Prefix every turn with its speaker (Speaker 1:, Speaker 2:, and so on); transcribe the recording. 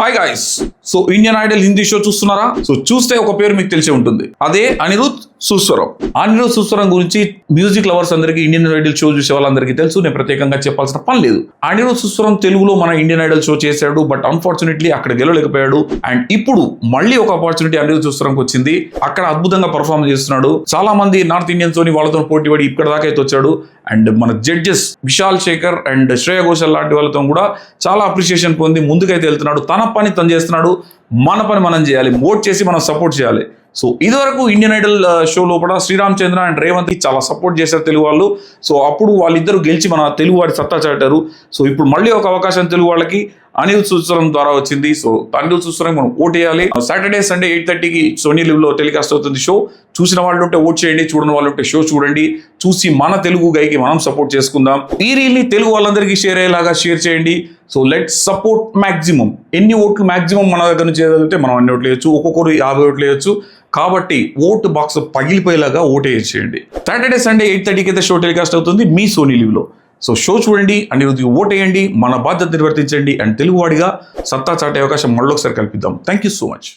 Speaker 1: Hi guys. So Indian Idol Hindi show చూస్తున్నారా? So చూస్తే ఒక పేరు మీకు తెలిసే ఉంటుంది, అదే అనిరుద్ సుస్వరం. అనిరుద్ సుస్వరం గురించి మ్యూజిక్ లవర్స్ అందరికీ, ఇండియన్ ఐడల్ షో చూసే వాళ్ళందరికీ తెలుసు, నేను ప్రత్యేకంగా చెప్పాల్సిన పని లేదు. అనిరుద్ సుస్వరం తెలుగులో మన ఇండియన్ ఐడల్ షో చేశాడు, బట్ అన్ఫార్చునేట్లీ అక్కడ గెలవలేకపోయాడు. అండ్ ఇప్పుడు మళ్ళీ ఒక ఆపర్చునిటీ అనిరుద్ సుస్వరంకి వచ్చింది, అక్కడ అద్భుతంగా పర్ఫార్మ్ చేస్తున్నాడు. చాలా మంది నార్త్ ఇండియన్స్ తోని వాళ్ళతో పోటీ పడి ఇక్కడ దాకా అయితే వచ్చాడు. అండ్ మన జడ్జెస్ విశాల్ శేఖర్ అండ్ శ్రేయ ఘోషల్ లాంటి వాళ్ళతో కూడా చాలా అప్రిషియేషన్ పొంది ముందుకైతే వెళ్తున్నాడు. తన పని తను చేస్తున్నాడు, మన పని మనం చేయాలి, ఓట్ చేసి మనం సపోర్ట్ చేయాలి. సో ఇదివరకు ఇండియన్ ఐడల్ షో లోపల శ్రీరామ్ చంద్ర అండ్ రేవంత్ చాలా సపోర్ట్ చేశారు తెలుగు వాళ్ళు. సో అప్పుడు వాళ్ళిద్దరూ గెలిచి మన తెలుగు వారి సత్తా చాటారు. సో ఇప్పుడు మళ్ళీ ఒక అవకాశం తెలుగు వాళ్ళకి అనిరుద్ సుస్వరం ద్వారా వచ్చింది. సో అనిరుద్ సుస్వరం మనం ఓట్ చేయాలి. సాటర్డే సండే 8:30కి సోనీ లివ్ లో టెలికాస్ట్ అవుతుంది షో. చూసిన వాళ్ళు ఉంటే ఓట్ చేయండి, చూడని వాళ్ళు ఉంటే షో చూడండి. చూసి మన తెలుగు గైకి మనం సపోర్ట్ చేసుకుందాం. ఈ రీల్ని తెలుగు వాళ్ళందరికీ షేర్ అయ్యేలాగా షేర్ చేయండి. So let support maximum. ఎన్ని ఓట్లు మ్యాక్సిమం మన దగ్గర నుంచి చేయగలిగితే మనం అన్ని ఓట్లు వేయచ్చు, ఒక్కొక్కరు 50 ఓట్లు వేయచ్చు. కాబట్టి ఓటు బాక్స్ పగిలిపోయేలాగా ఓటే చేయండి. సాటర్డే సండే 8:30కి అయితే షో టెలికాస్ట్ అవుతుంది మీ సోనీ లివ్ లో. సో షో చూడండి, అనిరుద్ధికి ఓట్ వేయండి, మన బాధ్యత నిర్వర్తించండి. అండ్ తెలుగువాడిగా సత్తా చాటే అవకాశం మళ్ళొకసారి కల్పిద్దాం. Thank you so much.